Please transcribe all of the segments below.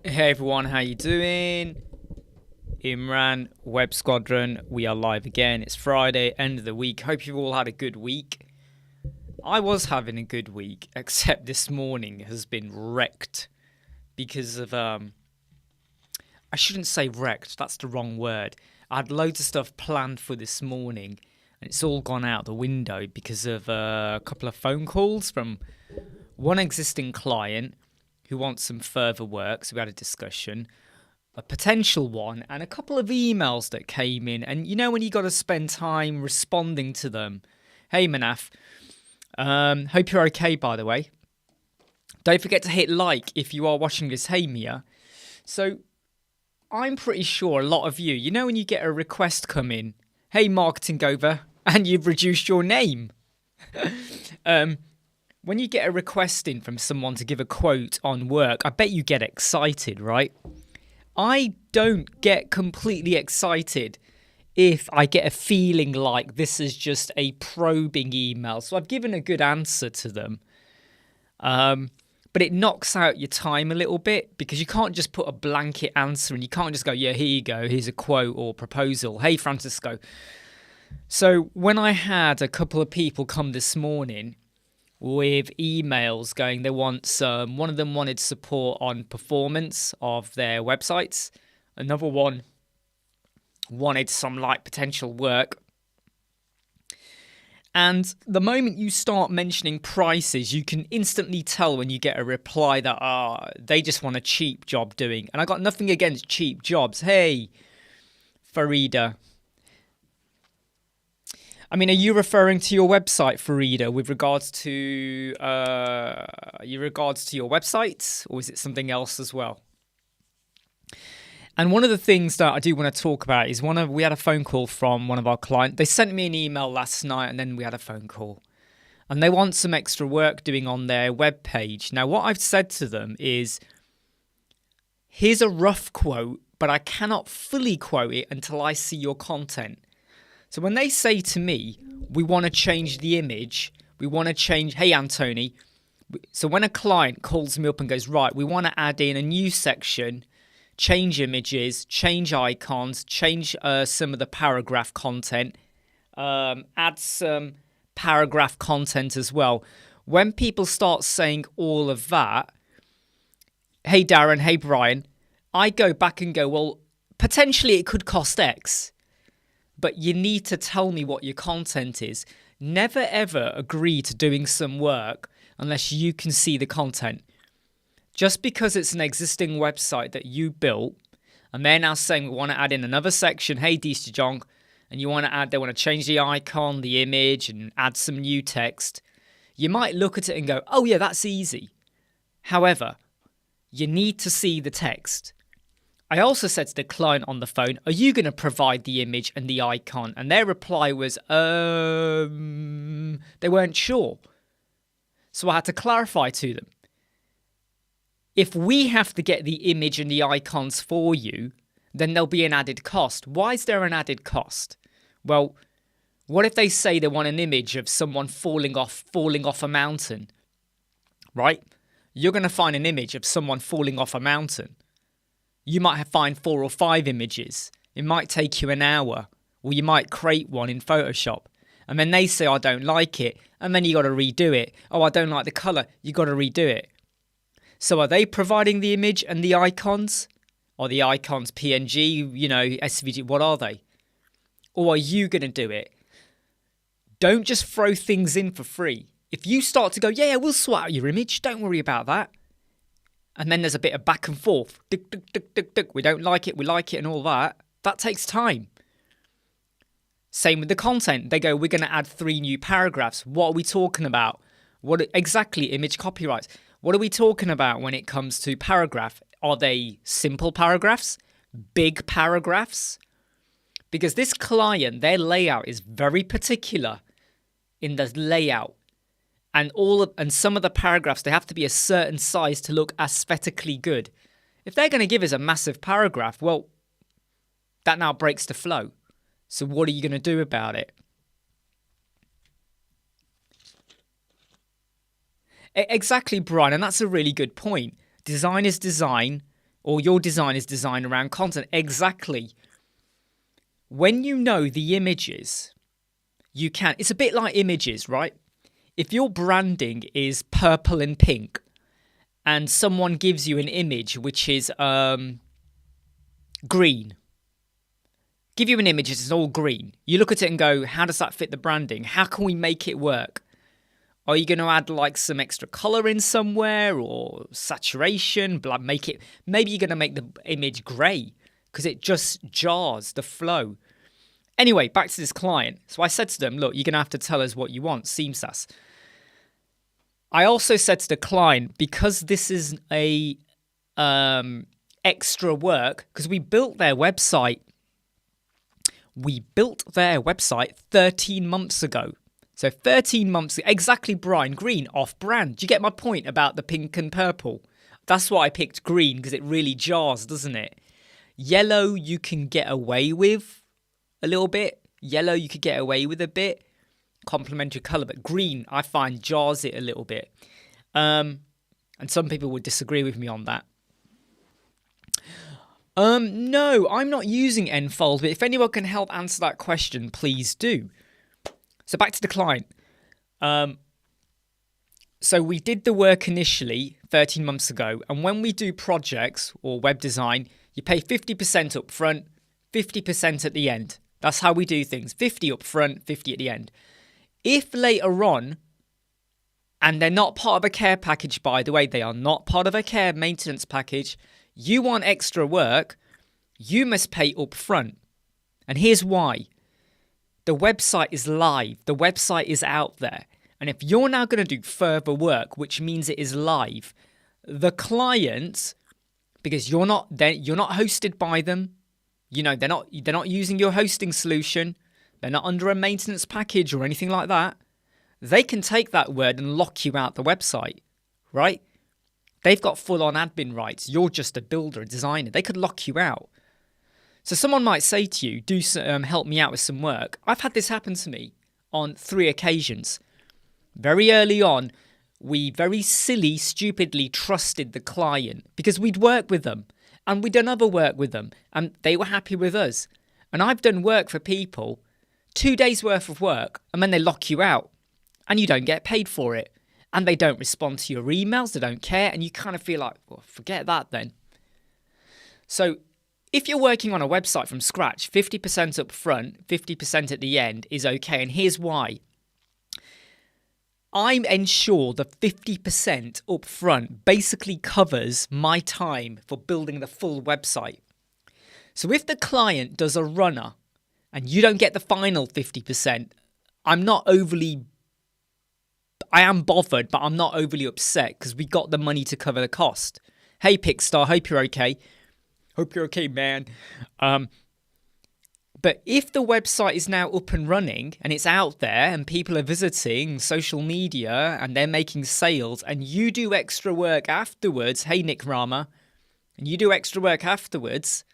Hey everyone, how you doing? Imran, Web Squadron, we are live again. It's Friday, end of the week. Hope you've all had a good week. I was having a good week, except this morning has been wrecked because of I shouldn't say wrecked, that's the wrong word. I had loads of stuff planned for this morning and it's all gone out the window because of a couple of phone calls from one existing client who wants some further work. So we had a discussion, a potential one, and a couple of emails that came in. And you know when you got to spend time responding to them. Hey Manaf, hope you're okay, by the way. Don't forget to hit like if you are watching this. Hey Mia. So I'm pretty sure a lot of you know when you get a request come in, hey marketing over, and you've reduced your name. When you get a request in from someone to give a quote on work, I bet you get excited, right? I don't get completely excited if I get a feeling like this is just a probing email. So I've given a good answer to them. But it knocks out your time a little bit because you can't just put a blanket answer and you can't just go, yeah, here you go, here's a quote or proposal. Hey, Francisco. So when I had a couple of people come this morning with emails going, they want some, one of them wanted support on performance of their websites. Another one wanted some like potential work. And the moment you start mentioning prices, you can instantly tell when you get a reply that they just want a cheap job doing. And I got nothing against cheap jobs. Hey, Farida. I mean, are you referring to your website, Farida, with regards to your website, or is it something else as well? And one of the things that I do want to talk about is we had a phone call from one of our clients. They sent me an email last night, and then we had a phone call, and they want some extra work doing on their web page. Now, what I've said to them is, here's a rough quote, but I cannot fully quote it until I see your content. So when they say to me, we want to change the image, we want to change, hey, Anthony. So when a client calls me up and goes, right, we want to add in a new section, change images, change icons, change some of the paragraph content, add some paragraph content as well. When people start saying all of that, hey, Darren, hey, Brian, I go back and go, well, potentially it could cost X. But you need to tell me what your content is. Never ever agree to doing some work unless you can see the content. Just because it's an existing website that you built, and they're now saying we want to add in another section, hey Deesta Jong, and they want to change the icon, the image, and add some new text, you might look at it and go, oh yeah, that's easy. However, you need to see the text. I also said to the client on the phone, are you going to provide the image and the icon? And their reply was, they weren't sure. So I had to clarify to them. If we have to get the image and the icons for you, then there'll be an added cost. Why is there an added cost? Well, what if they say they want an image of someone falling off a mountain, right? You're going to find an image of someone falling off a mountain. You might find 4 or 5 images. It might take you an hour, or you might create one in Photoshop. And then they say, I don't like it. And then you got to redo it. Oh, I don't like the color. You got to redo it. So are they providing the image and the icons? Or the icons PNG, SVG, what are they? Or are you going to do it? Don't just throw things in for free. If you start to go, yeah, we'll sort out your image. Don't worry about that. And then there's a bit of back and forth. We don't like it, we like it, and all that. That takes time. Same with the content. They go, we're going to add 3 new paragraphs. What are we talking about? What exactly? Image copyrights. What are we talking about when it comes to paragraph? Are they simple paragraphs? Big paragraphs? Because this client, their layout is very particular in the layout. And some of the paragraphs, they have to be a certain size to look aesthetically good. If they're going to give us a massive paragraph, well, that now breaks the flow. So what are you going to do about it? Exactly, Brian, and that's a really good point. Design is design. or your design is designed around content. Exactly. When you know the images, you can. It's a bit like images, right? If your branding is purple and pink, and someone gives you an image which is green, give you an image it's all green, you look at it and go, how does that fit the branding? How can we make it work? Are you going to add like some extra color in somewhere or saturation? Maybe you're going to make the image gray because it just jars the flow. Anyway, back to this client. So I said to them, look, you're going to have to tell us what you want, CMSAS. I also said to the client, because this is a extra work, because we built their website 13 months ago. So 13 months, exactly, Brian, green, off-brand. Do you get my point about the pink and purple? That's why I picked green, because it really jars, doesn't it? Yellow, you can get away with a little bit. Yellow, you could get away with a bit. Complementary colour, but green, I find, jars it a little bit. And some people would disagree with me on that. No, I'm not using Enfold, but if anyone can help answer that question, please do. So back to the client. So we did the work initially 13 months ago, and when we do projects or web design, you pay 50% up front, 50% at the end. That's how we do things. 50 up front, 50 at the end. If later on, and they're not part of a care package, by the way, they are not part of a care maintenance package, you want extra work, you must pay up front. And here's why. The website is live. The website is out there. And if you're now going to do further work, which means it is live, the client, because you're not hosted by them, you know, they're not using your hosting solution, they're not under a maintenance package or anything like that, they can take that word and lock you out the website, right? They've got full-on admin rights. You're just a builder, a designer. They could lock you out. So someone might say to you, help me out with some work. I've had this happen to me on 3 occasions. Very early on, we very stupidly trusted the client because we'd worked with them and we'd done other work with them and they were happy with us. And I've done work for people, 2 days worth of work, and then they lock you out and you don't get paid for it. And they don't respond to your emails, they don't care, and you kind of feel like, well, forget that then. So if you're working on a website from scratch, 50% up front, 50% at the end is okay. And here's why. I ensure the 50% up front basically covers my time for building the full website. So if the client does a runner and you don't get the final 50%, I am bothered, but I'm not overly upset because we got the money to cover the cost. Hey, Pickstar, hope you're okay. Hope you're okay, man. But if the website is now up and running and it's out there and people are visiting social media and they're making sales and you do extra work afterwards, hey, Nick Rama, and you do extra work afterwards,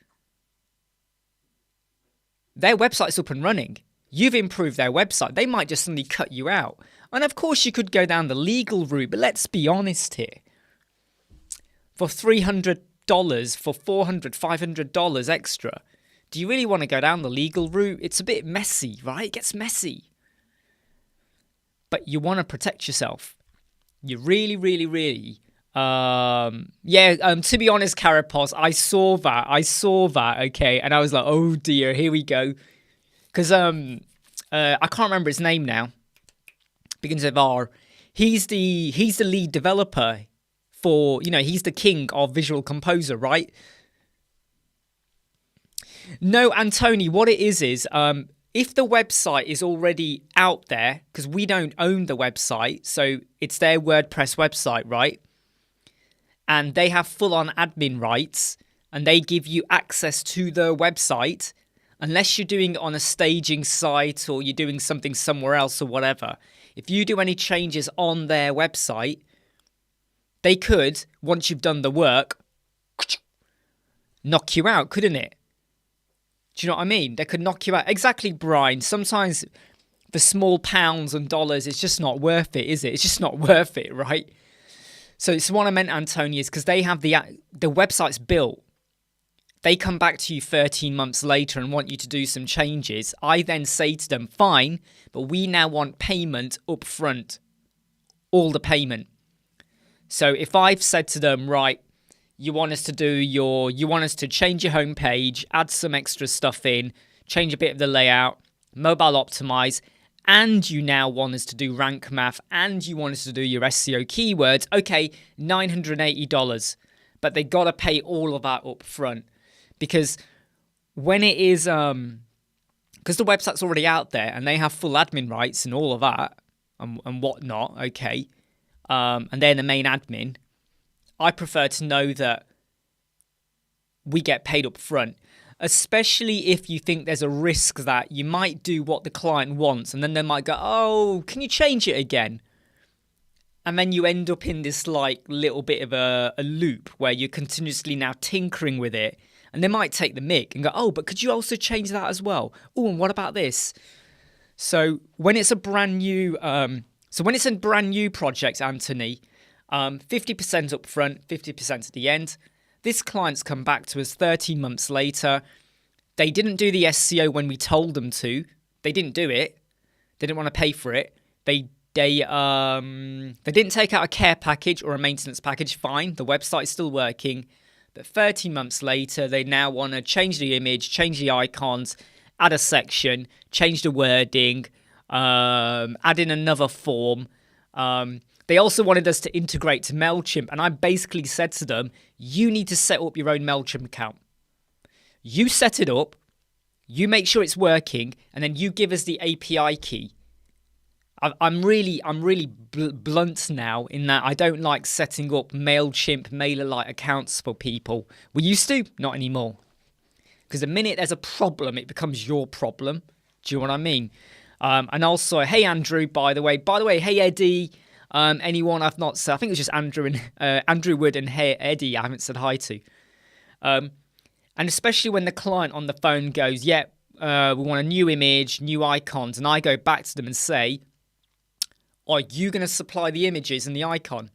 their website's up and running. You've improved their website. They might just suddenly cut you out. And of course you could go down the legal route, but let's be honest here. For $300, for $400, $500 extra, do you really want to go down the legal route? It's a bit messy, right? It gets messy. But you want to protect yourself. You really, really, really... to be honest, Carapos, I saw that, okay? And I was like, oh dear, here we go. Because I can't remember his name now. Begins with R. He's the lead developer for, he's the king of Visual Composer, right? No, Antony, what it is if the website is already out there, because we don't own the website, so it's their WordPress website, right? And they have full-on admin rights, and they give you access to the website, unless you're doing it on a staging site or you're doing something somewhere else or whatever. If you do any changes on their website, they could, once you've done the work, knock you out, couldn't it? Do you know what I mean? They could knock you out. Exactly, Brian. Sometimes the small pounds and dollars, it's just not worth it, is it? It's just not worth it, right? So it's what I meant, Antonio, is because they have the website's built. They come back to you 13 months later and want you to do some changes. I then say to them, fine, but we now want payment up front. All the payment. So if I've said to them, right, you want us to change your homepage, add some extra stuff in, change a bit of the layout, mobile optimize, and you now want us to do rank math, and you want us to do your SEO keywords, okay, $980. But they got to pay all of that up front. Because when it is, because the website's already out there and they have full admin rights and all of that and whatnot, okay, and they're the main admin, I prefer to know that we get paid up front, especially if you think there's a risk that you might do what the client wants and then they might go, oh, can you change it again? And then you end up in this like little bit of a loop where you're continuously now tinkering with it. And they might take the mick and go, oh, but could you also change that as well? Oh, and what about this? So when it's a brand new, project, Anthony, 50% up front, 50% at the end. This client's come back to us 13 months later. They didn't do the SEO when we told them to. They didn't do it. They didn't want to pay for it. They didn't take out a care package or a maintenance package. Fine, the website is still working. But 13 months later, they now want to change the image, change the icons, add a section, change the wording, add in another form. They also wanted us to integrate to MailChimp. And I basically said to them, you need to set up your own MailChimp account. You set it up, you make sure it's working, and then you give us the API key. I'm really blunt now in that I don't like setting up MailChimp MailerLite accounts for people. We used to, not anymore. Because the minute there's a problem, it becomes your problem. Do you know what I mean? And also, hey Andrew, by the way, hey Eddie, anyone I've not said, I think it was just Andrew and Andrew Wood and hey Eddie I haven't said hi to. And especially when the client on the phone goes, yeah, we want a new image, new icons, and I go back to them and say, are you going to supply the images and the icon?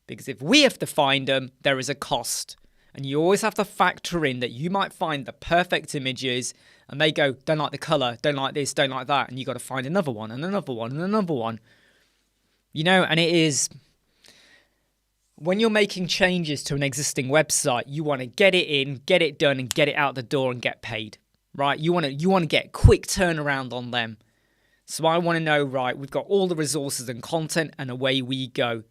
Because if we have to find them, there is a cost. And you always have to factor in that you might find the perfect images and they go, don't like the color, don't like this, don't like that. And you got to find another one and another one and another one. You know, and it is, when you're making changes to an existing website, you want to get it in, get it done and get it out the door and get paid, right? You want to get quick turnaround on them. So I want to know, right, we've got all the resources and content and away we go.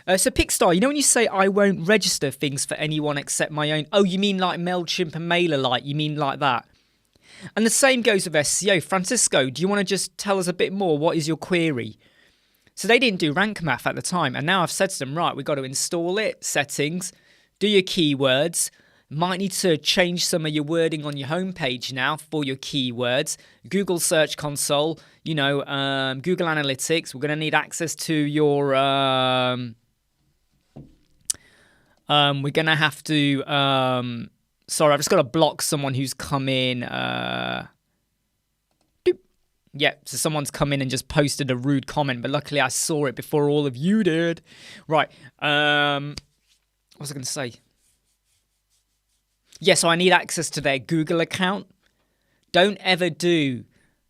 So Pickstar, you know when you say I won't register things for anyone except my own, oh, you mean like MailChimp and MailerLite, you mean like that? And the same goes with SEO. Francisco, do you want to just tell us a bit more? What is your query? So they didn't do rank math at the time. And now I've said to them, right, we've got to install it, settings, do your keywords. Might need to change some of your wording on your homepage now for your keywords. Google Search Console, you know, Google Analytics. We're going to need access to your... we're going to have to... sorry, I've just got to block someone who's come in. Yeah, so someone's come in and just posted a rude comment, but luckily I saw it before all of you did. Right. What was I going to say? Yeah, so I need access to their Google account. Don't ever do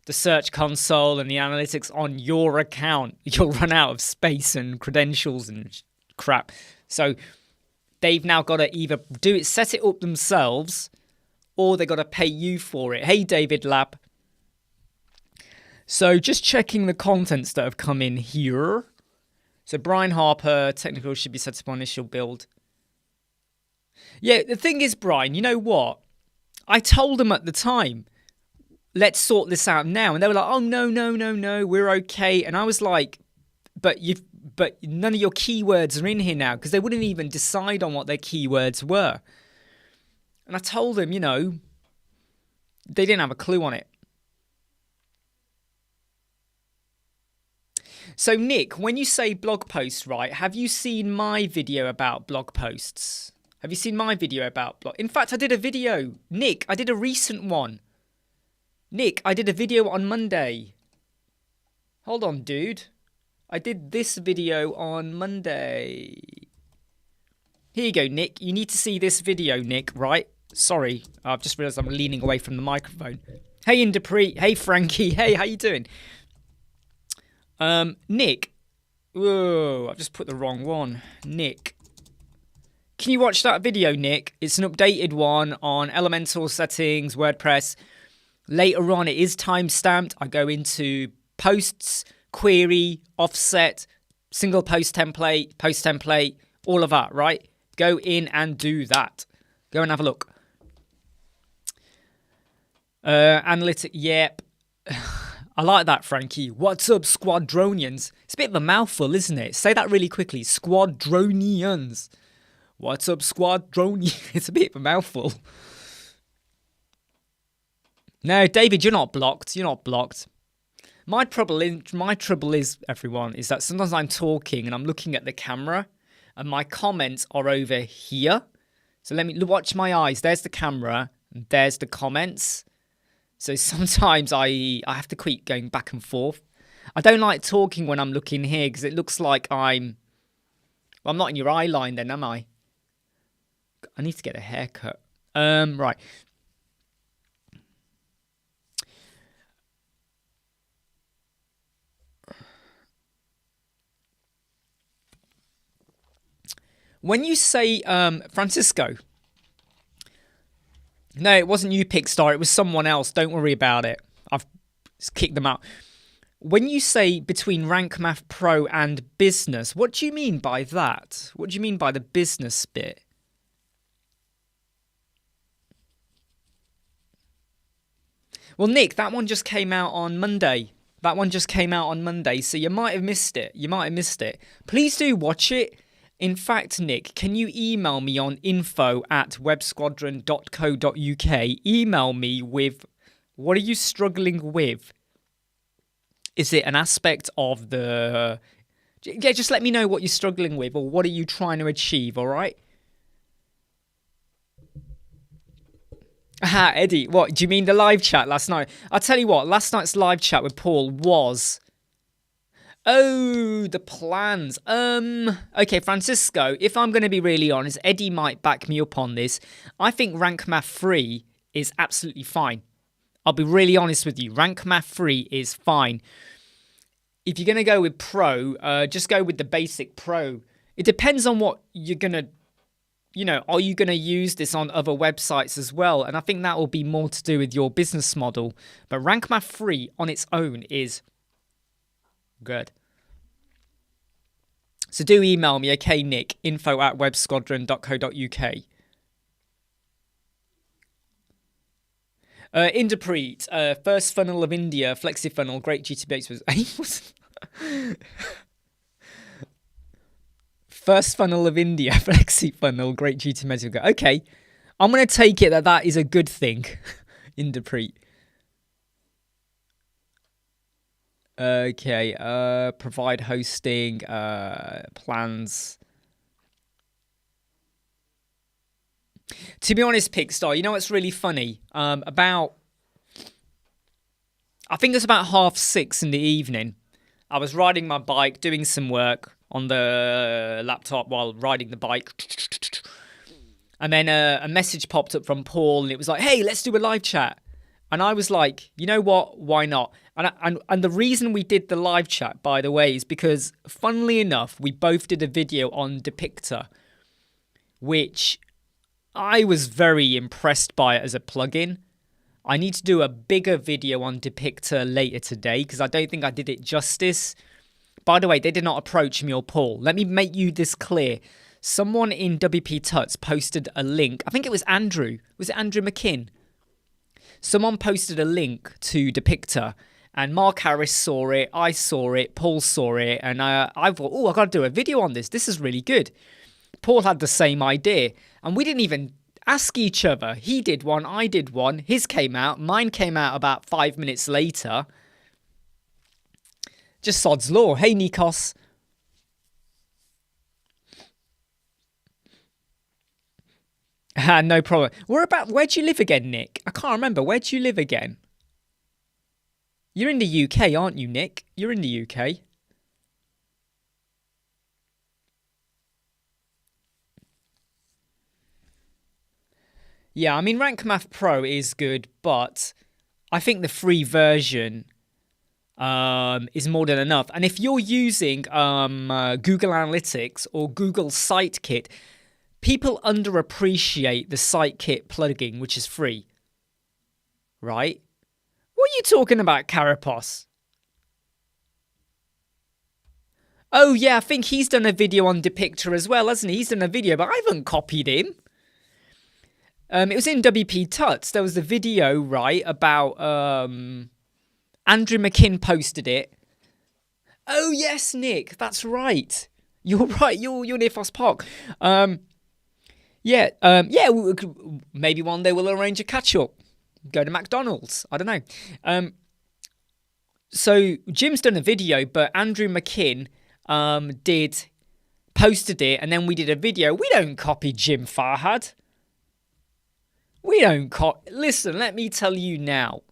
the Search Console and the analytics on your account. You'll run out of space and credentials and crap. So they've now got to either do it, set it up themselves, or they've got to pay you for it. Hey, David Lab. So just checking the contents that have come in here. So Brian Harper, technical should be set up on initial build. Yeah, the thing is, Brian, you know what? I told them at the time, let's sort this out now. And they were like, oh, no, we're okay. And I was like, but none of your keywords are in here now, because they wouldn't even decide on what their keywords were. And I told them, you know, they didn't have a clue on it. So, Nick, when you say blog posts, right, have you seen my video about blog posts? Have you seen my video about blog? In fact, I did a video. Nick, I did a recent one. Nick, I did a video on Monday. Hold on, dude. I did this video on Monday. Here you go, Nick. You need to see this video, Nick, right? Sorry, I've just realised I'm leaning away from the microphone. Hey, Indapre. Hey, Frankie. Hey, how you doing? Nick. Whoa, I've just put the wrong one. Nick. Can you watch that video, Nick? It's an updated one on Elementor settings, WordPress. Later on, it is time-stamped. I go into posts, query, offset, single post template, all of that, right? Go in and do that. Go and have a look. Analytic, yep. I like that, Frankie. What's up, Squadronians? It's a bit of a mouthful, isn't it? Say that really quickly. Squadronians. What's up, Squadronians? It's a bit of a mouthful. No, David, you're not blocked. You're not blocked. My trouble is, everyone, is that sometimes I'm talking and I'm looking at the camera and my comments are over here. So let me watch my eyes. There's the camera and there's the comments. So sometimes I have to keep going back and forth. I don't like talking when I'm looking here because it looks like I'm not in your eye line then, am I? I need to get a haircut. Right. When you say, Francisco, no, it wasn't you, Pickstar. It was someone else. Don't worry about it. I've kicked them out. When you say between Rank Math Pro and business, what do you mean by that? What do you mean by the business bit? Well, Nick, that one just came out on Monday. So you might have missed it. Please do watch it. In fact, Nick, can you email me on info@websquadron.co.uk? Email me with what are you struggling with? Is it an aspect of the... Yeah, just let me know what you're struggling with or what are you trying to achieve, all right? Ah, Eddie, what? Do you mean the live chat last night? I'll tell you what, last night's live chat with Paul was... Oh, the plans. Okay, Francisco, if I'm going to be really honest, Eddie might back me up on this. I think Rank Math 3 is absolutely fine. I'll be really honest with you. Rank Math 3 is fine. If you're going to go with Pro, just go with the basic Pro. It depends on what you're going to, are you going to use this on other websites as well? And I think that will be more to do with your business model. But Rank Math 3 on its own is... good. So do email me, okay, Nick, info@websquadron.co.uk. Interpret, first funnel of India, flexi funnel, great GTB. First funnel of India, flexi funnel, great GTB. Okay, I'm going to take it that is a good thing. Interpret. Okay, provide hosting, plans. To be honest, Pickstar, you know what's really funny? I think it's about 6:30 in the evening. I was riding my bike, doing some work on the laptop while riding the bike. And then a message popped up from Paul and it was like, hey, let's do a live chat. And I was like, you know what? Why not? And the reason we did the live chat, by the way, is because, funnily enough, we both did a video on Depictor, which I was very impressed by it as a plugin. I need to do a bigger video on Depictor later today because I don't think I did it justice. By the way, they did not approach me or Paul. Let me make you this clear. Someone in WP Tuts posted a link. I think it was Andrew. Was it Andrew McKinn? Someone posted a link to Depictor and Mark Harris saw it, I saw it, Paul saw it, and I thought, oh, I've got to do a video on this. This is really good. Paul had the same idea, and we didn't even ask each other. He did one, I did one, his came out, mine came out about 5 minutes later. Just sod's law. Hey, Nikos. No problem. Where do you live again, Nick? I can't remember. Where do you live again? You're in the UK, aren't you, Nick? You're in the UK. Yeah, I mean, Rank Math Pro is good, but I think the free version is more than enough. And if you're using Google Analytics or Google Sitekit, people underappreciate the Sitekit plugin, which is free, right? What are you talking about, Carapos? Oh, yeah, I think he's done a video on Depictor as well, hasn't he? He's done a video, but I haven't copied him. It was in WP Tuts. There was the video, right, about Andrew McKinn posted it. Oh, yes, Nick, that's right. You're right. You're near Foss Park. Maybe one day we'll arrange a catch-up. Go to McDonald's. I don't know. So Jim's done a video, but Andrew McKinn posted it, and then we did a video. We don't copy Jim Farhad. We don't Listen, let me tell you now.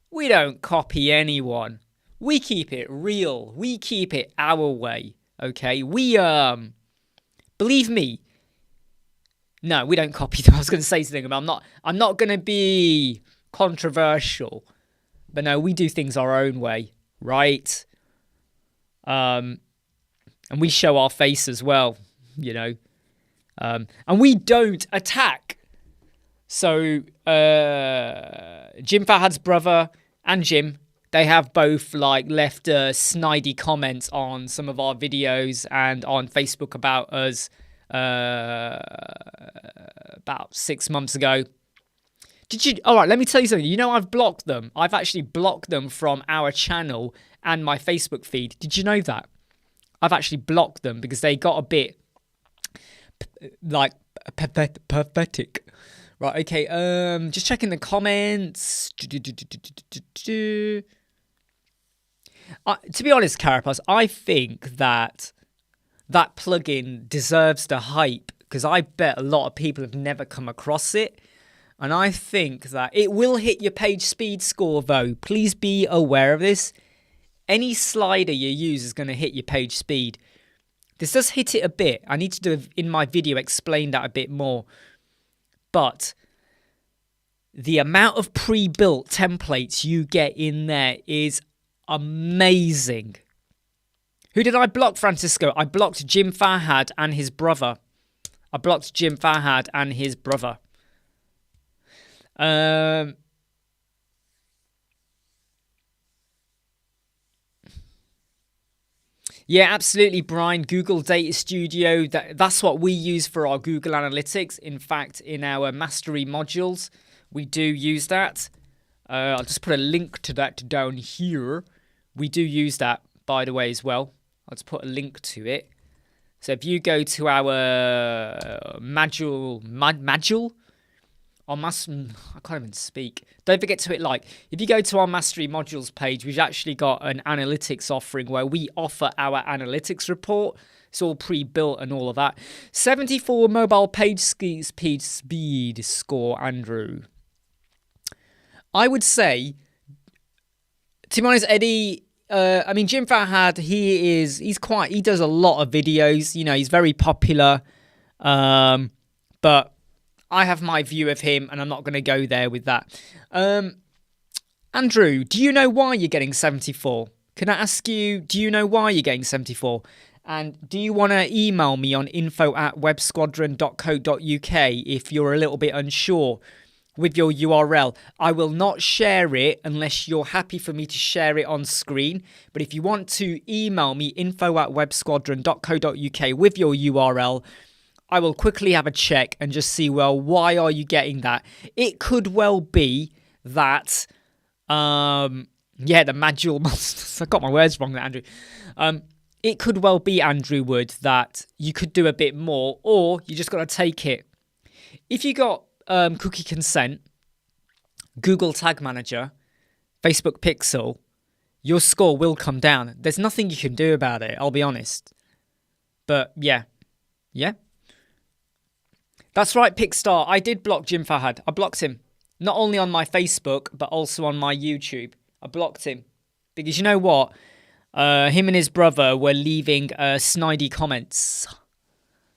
We don't copy anyone. We keep it real. We keep it our way. Okay? We believe me. No, we don't copy them. I was going to say something, but I'm not going to be controversial. But no, we do things our own way, right? And we show our face as well, you know. And we don't attack. So Jim Farhad's brother and Jim, they have both like left snidey comments on some of our videos and on Facebook about us about 6 months ago. Did you? All right, let me tell you something. You know, I've blocked them. I've actually blocked them from our channel and my Facebook feed. Did you know that? I've actually blocked them because they got a bit like pathetic. Right, okay, just checking the comments. To be honest, Carapace, I think that plugin deserves the hype because I bet a lot of people have never come across it. And I think that it will hit your page speed score, though. Please be aware of this. Any slider you use is going to hit your page speed. This does hit it a bit. I need to do, in my video, explain that a bit more. But the amount of pre-built templates you get in there is amazing. Who did I block, Francisco? I blocked Jim Farhad and his brother. Yeah, absolutely, Brian. Google Data Studio, that's what we use for our Google Analytics. In fact, in our mastery modules, we do use that. I'll just put a link to that down here. We do use that, by the way, as well. I'll just put a link to it. So if you go to our module, I can't even speak. Don't forget to hit like. If you go to our Mastery Modules page, we've actually got an analytics offering where we offer our analytics report. It's all pre-built and all of that. 74 mobile page speed score, Andrew. I would say, to be honest, Eddie, I mean, Jim Farhad, he does a lot of videos. You know, he's very popular. But I have my view of him, and I'm not going to go there with that. Andrew, do you know why you're getting 74? Can I ask you, do you know why you're getting 74? And do you want to email me on info@websquadron.co.uk if you're a little bit unsure with your URL? I will not share it unless you're happy for me to share it on screen. But if you want to email me, info@websquadron.co.uk with your URL, I will quickly have a check and just see, well, why are you getting that? It could well be that, the Magul Monsters. I got my words wrong there, Andrew. It could well be, Andrew Wood, that you could do a bit more, or you just got to take it. If you got cookie consent, Google Tag Manager, Facebook Pixel, your score will come down. There's nothing you can do about it, I'll be honest. But yeah. That's right, Pickstar. I did block Jim Farhad. I blocked him. Not only on my Facebook, but also on my YouTube. I blocked him. Because you know what? Him and his brother were leaving snidey comments.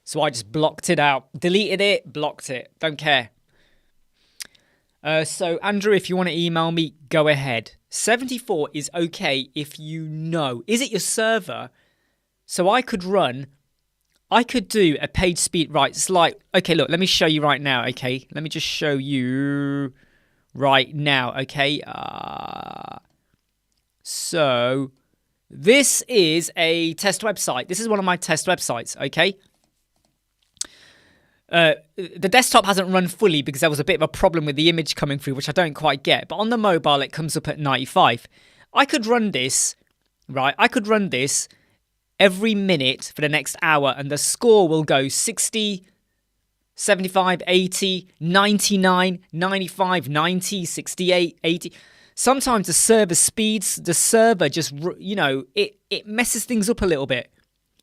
So I just blocked it out. Deleted it, blocked it. Don't care. So, Andrew, if you want to email me, go ahead. 74 is okay if you know. Is it your server? So I could do a page speed. Right, it's like, okay, look, let me show you right now, okay? Let me just show you right now, okay? So this is a test website. This is one of my test websites, okay? The desktop hasn't run fully because there was a bit of a problem with the image coming through, which I don't quite get. But on the mobile, it comes up at 95. I could run this, right? I could run this every minute for the next hour, and the score will go 60, 75, 80, 99, 95, 90, 68, 80. Sometimes the server speeds, the server just, you know, it messes things up a little bit.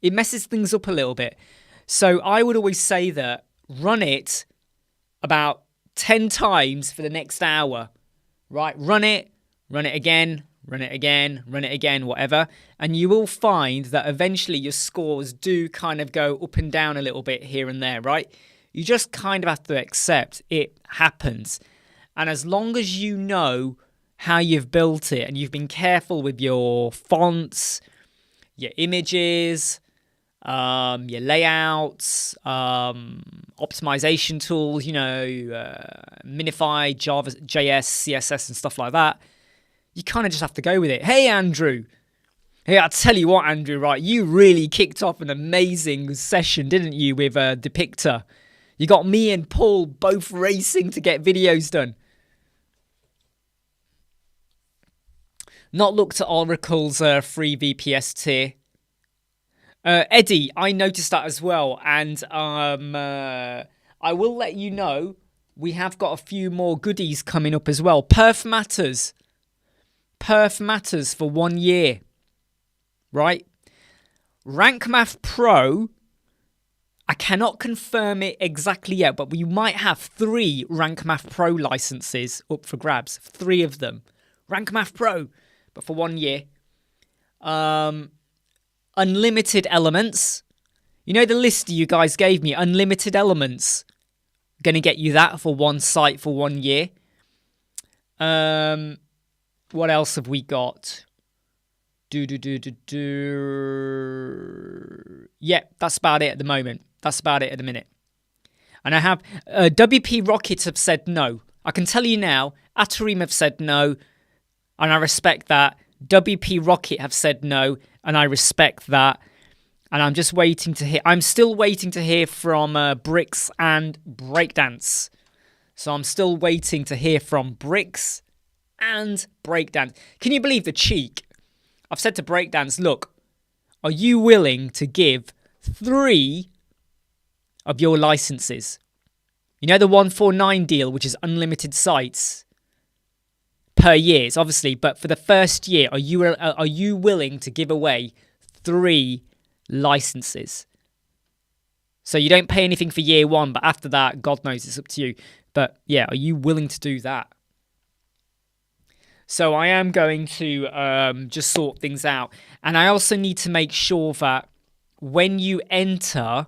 It messes things up a little bit. So I would always say that run it about 10 times for the next hour, right? Run it again, run it again, run it again, whatever. And you will find that eventually your scores do kind of go up and down a little bit here and there, right? You just kind of have to accept it happens. And as long as you know how you've built it and you've been careful with your fonts, your images, your layouts, optimization tools, you know, Minify, Java, JS, CSS, and stuff like that, you kind of just have to go with it. Hey, Andrew. Hey, I'll tell you what, Andrew, right? You really kicked off an amazing session, didn't you, with Depictor? You got me and Paul both racing to get videos done. Not looked at Oracle's free VPS tier. Eddie, I noticed that as well, and I will let you know we have got a few more goodies coming up as well. Perf Matters for 1 year, right? Rank Math Pro, I cannot confirm it exactly yet, but we might have 3 Rank Math Pro licenses up for grabs. 3 of them. Rank Math Pro, but for 1 year. Unlimited elements. You know the list you guys gave me? Unlimited elements. Going to get you that for one site for 1 year. What else have we got? Yeah, that's about it at the moment. That's about it at the minute. And I have... WP Rockets have said no. I can tell you now, Atarim have said no. And I respect that. WP Rocket have said no. And I respect that. And I'm just waiting to hear... I'm still waiting to hear from Bricks and Breakdance. So I'm still waiting to hear from Bricks and Breakdance. Can you believe the cheek? I've said to Breakdance, look, are you willing to give 3 of your licenses? You know the 149 deal, which is unlimited sites per year, it's obviously, but for the first year, are you willing to give away 3 licenses? So you don't pay anything for year 1, but after that, God knows, it's up to you. But yeah, are you willing to do that? So I am going to just sort things out. And I also need to make sure that when you enter,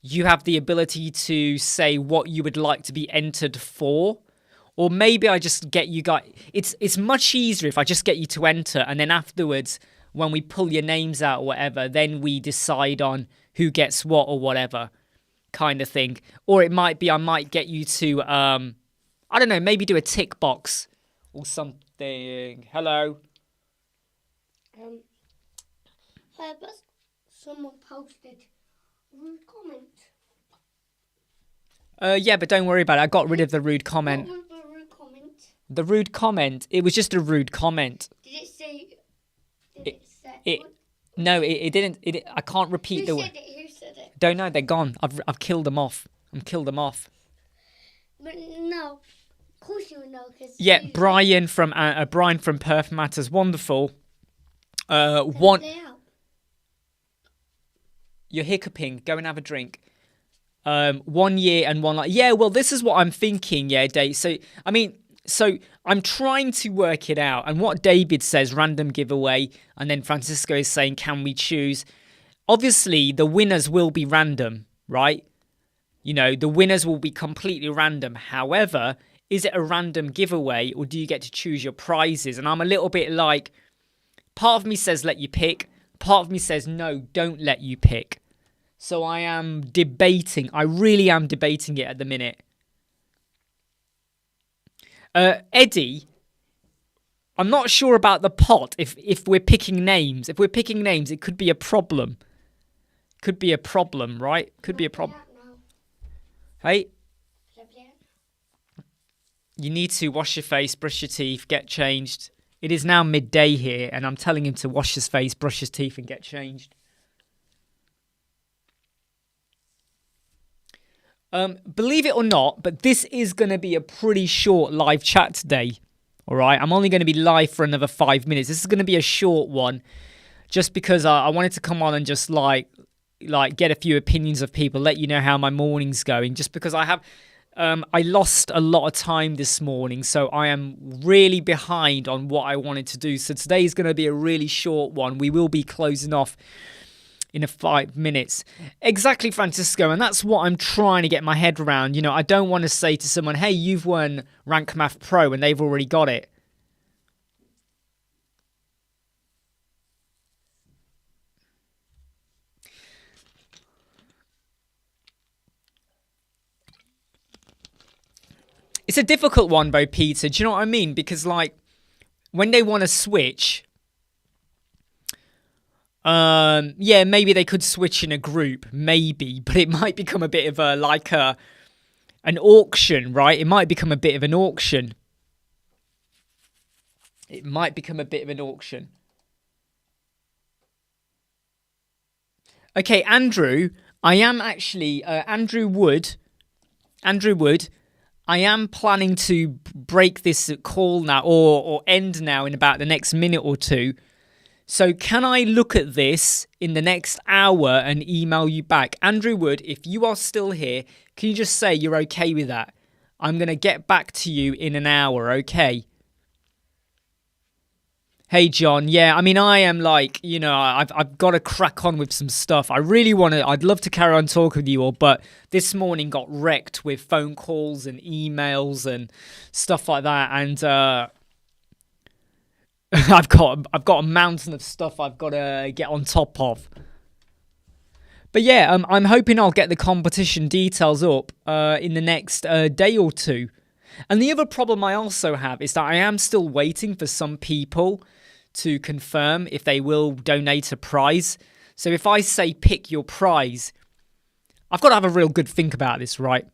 you have the ability to say what you would like to be entered for. Or maybe I just get you guys... It's much easier if I just get you to enter, and then afterwards, when we pull your names out or whatever, then we decide on who gets what or whatever kind of thing. Or it might be I might get you to... I don't know, maybe do a tick box or something. Hello? But someone posted a rude comment. Yeah, but don't worry about it. I got rid of the rude comment. What was the rude comment? The rude comment? It was just a rude comment. Did it say... No, it didn't. I can't repeat the... Who said it? Who said it? Don't know, they're gone. I've killed them off. I've killed them off. But no... Of course you would know, because... Yeah, Brian from Perth Matters, wonderful. One. You're hiccuping. Go and have a drink. 1 year and one like. Yeah, well, this is what I'm thinking. Yeah, Dave. So I'm trying to work it out. And what David says, random giveaway, and then Francisco is saying, can we choose? Obviously, the winners will be random, right? You know, the winners will be completely random. However, is it a random giveaway or do you get to choose your prizes? And I'm a little bit like, part of me says let you pick. Part of me says no, don't let you pick. So I am debating. I really am debating it at the minute. Eddie, I'm not sure about the pot. If we're picking names. If we're picking names, it could be a problem. Could be a problem, right? Could be a problem. Hey? You need to wash your face, brush your teeth, get changed. It is now midday here, and I'm telling him to wash his face, brush his teeth, and get changed. Believe it or not, but this is going to be a pretty short live chat today. All right, I'm only going to be live for another 5 minutes. This is going to be a short one, just because I wanted to come on and just like get a few opinions of people, let you know how my morning's going. Just because I lost a lot of time this morning, so I am really behind on what I wanted to do. So today is going to be a really short one. We will be closing off in 5 minutes. Exactly, Francisco, and that's what I'm trying to get my head around. You know, I don't want to say to someone, hey, you've won Rank Math Pro, and they've already got it. It's a difficult one, though, Peter. Do you know what I mean? Because, like, when they want to switch, yeah, maybe they could switch in a group, maybe, but it might become a bit of an auction, right? It might become a bit of an auction. It might become a bit of an auction. Okay, Andrew, I am actually, Andrew Wood, I am planning to break this call now or end now in about the next minute or two. So can I look at this in the next hour and email you back? Andrew Wood, if you are still here, can you just say you're okay with that? I'm going to get back to you in an hour, okay? Hey, John. Yeah, I mean, I am like, you know, I've got to crack on with some stuff. I'd love to carry on talking with you all, but this morning got wrecked with phone calls and emails and stuff like that. And I've got a mountain of stuff I've got to get on top of. But yeah, I'm hoping I'll get the competition details up in the next day or two. And the other problem I also have is that I am still waiting for some people to confirm if they will donate a prize. So if I say pick your prize, I've got to have a real good think about this, right?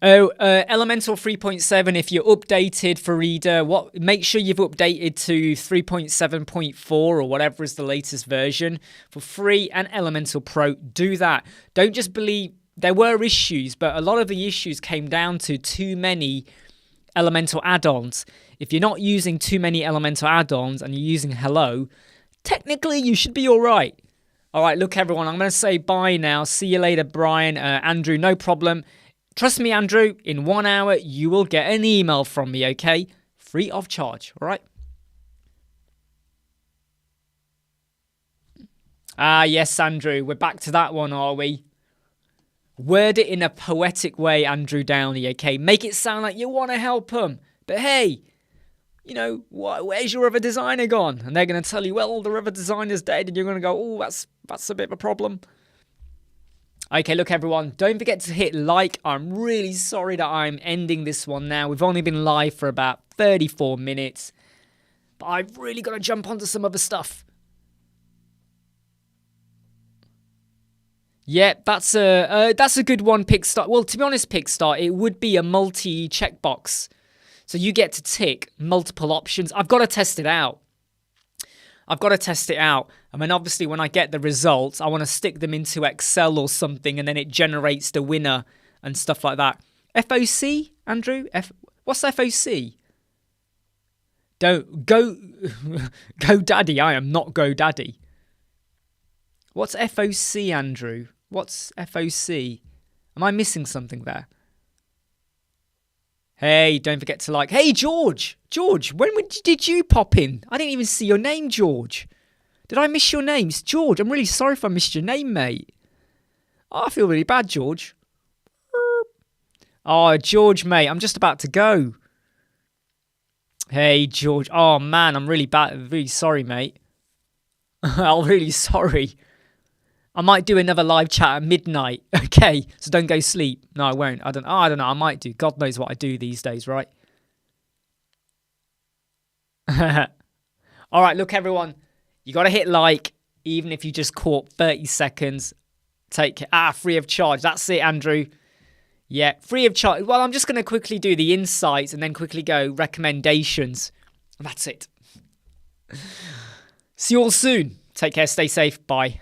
Oh, Elementor 3.7, if you're updated for reader, make sure you've updated to 3.7.4 or whatever is the latest version for free, and Elementor Pro. Do that. Don't just believe there were issues, but a lot of the issues came down to too many Elementor add-ons. If you're not using too many Elementor add-ons and you're using Hello, technically you should be all right. All right, look, everyone, I'm going to say bye now. See you later, Brian. Andrew, no problem. Trust me, Andrew, in 1 hour, you will get an email from me, okay? Free of charge, all right? Ah, yes, Andrew, we're back to that one, are we? Word it in a poetic way, Andrew Downey, okay? Make it sound like you want to help them. But hey, you know, where's your other designer gone? And they're going to tell you, well, the other designer's dead. And you're going to go, oh, that's a bit of a problem. Okay, look, everyone, don't forget to hit like. I'm really sorry that I'm ending this one now. We've only been live for about 34 minutes. But I've really got to jump onto some other stuff. Yeah, that's a good one, Pickstart. Well, to be honest, Pickstart, it would be a multi-checkbox. So you get to tick multiple options. I've got to test it out. I mean, obviously, when I get the results, I want to stick them into Excel or something, and then it generates the winner and stuff like that. FOC, Andrew? What's FOC? Don't go GoDaddy. I am not GoDaddy. What's FOC, Andrew? What's FOC? Am I missing something there? Hey, don't forget to like. Hey, George! George, when did you pop in? I didn't even see your name, George. Did I miss your name? It's George. I'm really sorry if I missed your name, mate. Oh, I feel really bad, George. Oh, George, mate, I'm just about to go. Hey, George. Oh, man, I'm really bad. Really sorry, mate. I'm really sorry. I might do another live chat at midnight. Okay, so don't go sleep. No, I won't. I don't know. I might do. God knows what I do these days, right? All right, look, everyone. You got to hit like, even if you just caught 30 seconds. Take it. Free of charge. That's it, Andrew. Yeah, free of charge. Well, I'm just going to quickly do the insights and then quickly go recommendations. That's it. See you all soon. Take care. Stay safe. Bye.